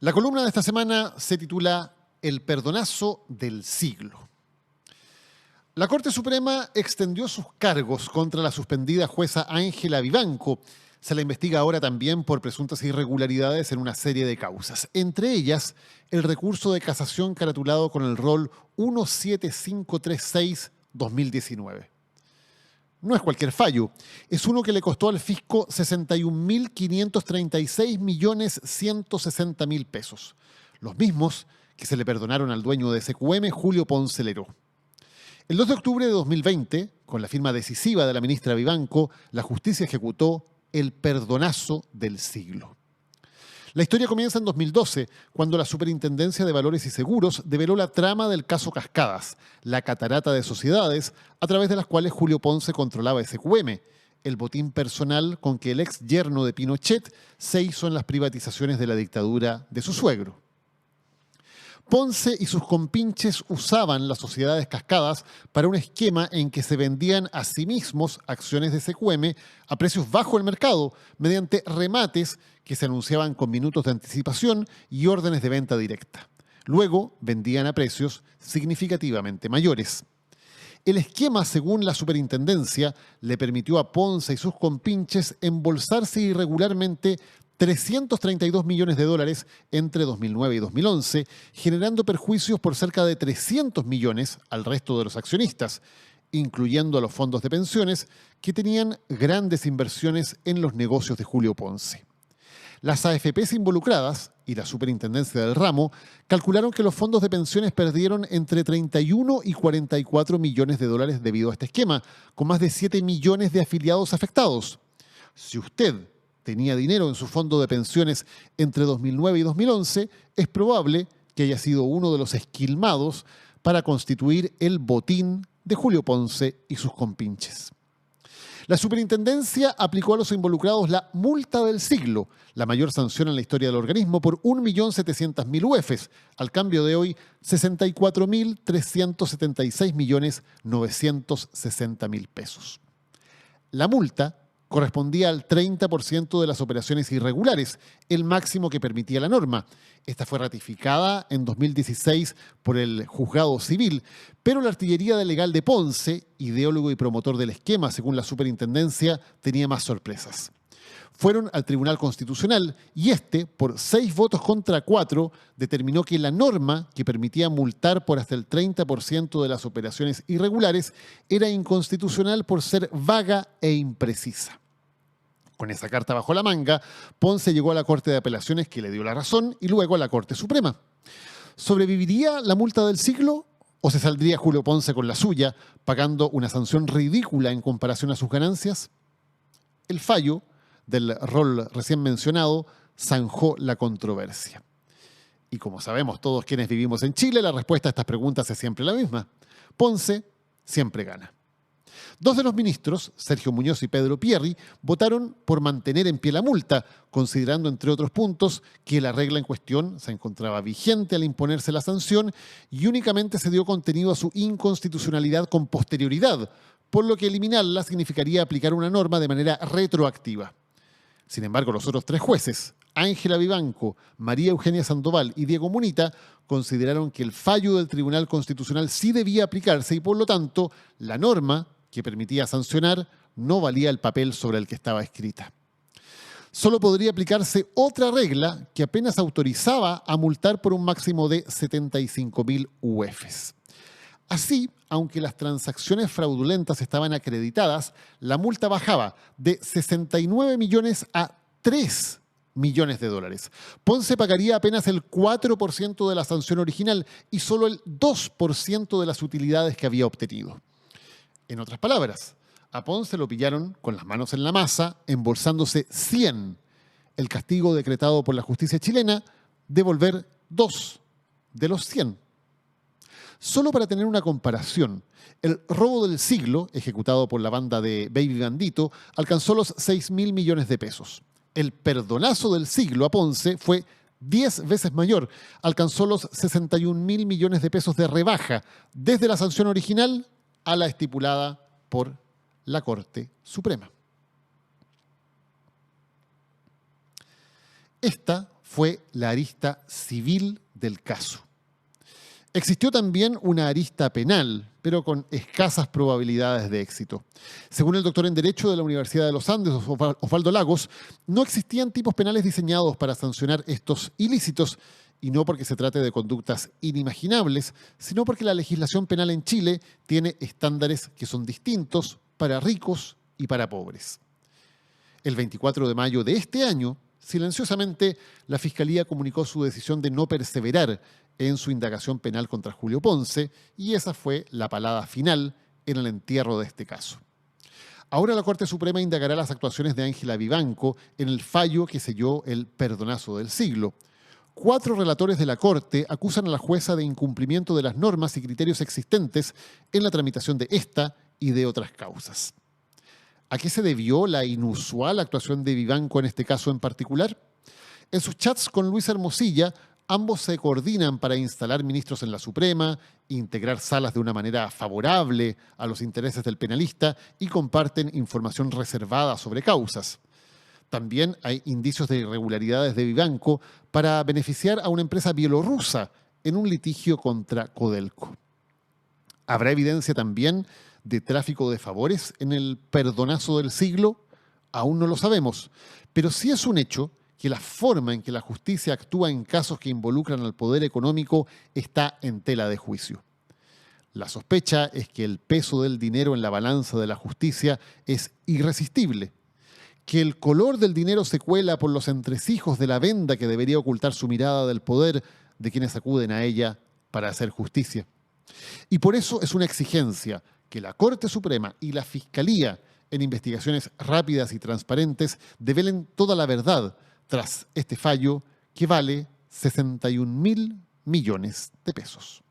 La columna de esta semana se titula El perdonazo del siglo. La Corte Suprema extendió sus cargos contra la suspendida jueza Ángela Vivanco. Se la investiga ahora también por presuntas irregularidades en una serie de causas. Entre ellas, el recurso de casación caratulado con el rol 17536-2019. No es cualquier fallo, es uno que le costó al fisco 61.536.160.000 pesos, los mismos que se le perdonaron al dueño de SQM, Julio Ponce Leró. El 2 de octubre de 2020, con la firma decisiva de la ministra Vivanco, la justicia ejecutó el perdonazo del siglo. La historia comienza en 2012, cuando la Superintendencia de Valores y Seguros develó la trama del caso Cascadas, la catarata de sociedades a través de las cuales Julio Ponce controlaba SQM, el botín personal con que el ex yerno de Pinochet se hizo en las privatizaciones de la dictadura de su suegro. Ponce y sus compinches usaban las sociedades Cascadas para un esquema en que se vendían a sí mismos acciones de SQM a precios bajo el mercado mediante remates que se anunciaban con minutos de anticipación y órdenes de venta directa. Luego vendían a precios significativamente mayores. El esquema, según la superintendencia, le permitió a Ponce y sus compinches embolsarse irregularmente 332 millones de dólares entre 2009 y 2011, generando perjuicios por cerca de 300 millones al resto de los accionistas, incluyendo a los fondos de pensiones que tenían grandes inversiones en los negocios de Julio Ponce. Las AFPs involucradas y la superintendencia del ramo calcularon que los fondos de pensiones perdieron entre 31 y 44 millones de dólares debido a este esquema, con más de 7 millones de afiliados afectados. Si usted tenía dinero en su fondo de pensiones entre 2009 y 2011, es probable que haya sido uno de los esquilmados para constituir el botín de Julio Ponce y sus compinches. La superintendencia aplicó a los involucrados la multa del siglo, la mayor sanción en la historia del organismo, por 1.700.000 UFs, al cambio de hoy 64.376.960.000 pesos. La multa correspondía al 30% de las operaciones irregulares, el máximo que permitía la norma. Esta fue ratificada en 2016 por el Juzgado Civil, pero la artillería de legal de Ponce, ideólogo y promotor del esquema según la superintendencia, tenía más sorpresas. Fueron al Tribunal Constitucional y este, por 6 votos contra 4, determinó que la norma que permitía multar por hasta el 30% de las operaciones irregulares era inconstitucional por ser vaga e imprecisa. Con esa carta bajo la manga, Ponce llegó a la Corte de Apelaciones, que le dio la razón, y luego a la Corte Suprema. ¿Sobreviviría la multa del siglo o se saldría Julio Ponce con la suya, pagando una sanción ridícula en comparación a sus ganancias? El fallo del rol recién mencionado zanjó la controversia. Y como sabemos todos quienes vivimos en Chile, la respuesta a estas preguntas es siempre la misma. Ponce siempre gana. Dos de los ministros, Sergio Muñoz y Pedro Pierri, votaron por mantener en pie la multa, considerando, entre otros puntos, que la regla en cuestión se encontraba vigente al imponerse la sanción y únicamente se dio contenido a su inconstitucionalidad con posterioridad, por lo que eliminarla significaría aplicar una norma de manera retroactiva. Sin embargo, los otros 3 jueces, Ángela Vivanco, María Eugenia Sandoval y Diego Munita, consideraron que el fallo del Tribunal Constitucional sí debía aplicarse y, por lo tanto, la norma que permitía sancionar no valía el papel sobre el que estaba escrita. Solo podría aplicarse otra regla que apenas autorizaba a multar por un máximo de 75.000 UFs. Así, aunque las transacciones fraudulentas estaban acreditadas, la multa bajaba de 69 millones a 3 millones de dólares. Ponce pagaría apenas el 4% de la sanción original y solo el 2% de las utilidades que había obtenido. En otras palabras, a Ponce lo pillaron con las manos en la masa, embolsándose 100. El castigo decretado por la justicia chilena, devolver 2 de los 100. Solo para tener una comparación, el robo del siglo, ejecutado por la banda de Baby Bandito, alcanzó los 6.000 millones de pesos. El perdonazo del siglo a Ponce fue 10 veces mayor, alcanzó los 61.000 millones de pesos de rebaja, desde la sanción original a la estipulada por la Corte Suprema. Esta fue la arista civil del caso. Existió también una arista penal, pero con escasas probabilidades de éxito. Según el doctor en Derecho de la Universidad de los Andes, Osvaldo Lagos, no existían tipos penales diseñados para sancionar estos ilícitos, y no porque se trate de conductas inimaginables, sino porque la legislación penal en Chile tiene estándares que son distintos para ricos y para pobres. El 24 de mayo de este año, silenciosamente, la Fiscalía comunicó su decisión de no perseverar en su indagación penal contra Julio Ponce, y esa fue la palada final en el entierro de este caso. Ahora la Corte Suprema indagará las actuaciones de Ángela Vivanco en el fallo que selló el perdonazo del siglo. 4 relatores de la Corte acusan a la jueza de incumplimiento de las normas y criterios existentes en la tramitación de esta y de otras causas. ¿A qué se debió la inusual actuación de Vivanco en este caso en particular? En sus chats con Luis Hermosilla, ambos se coordinan para instalar ministros en la Suprema, integrar salas de una manera favorable a los intereses del penalista y comparten información reservada sobre causas. También hay indicios de irregularidades de Vivanco para beneficiar a una empresa bielorrusa en un litigio contra Codelco. ¿Habrá evidencia también de tráfico de favores en el perdonazo del siglo? Aún no lo sabemos, pero sí es un hecho que la forma en que la justicia actúa en casos que involucran al poder económico está en tela de juicio. La sospecha es que el peso del dinero en la balanza de la justicia es irresistible, que el color del dinero se cuela por los entresijos de la venda que debería ocultar su mirada del poder de quienes acuden a ella para hacer justicia. Y por eso es una exigencia que la Corte Suprema y la Fiscalía, en investigaciones rápidas y transparentes, develen toda la verdad tras este fallo que vale 61.000 millones de pesos.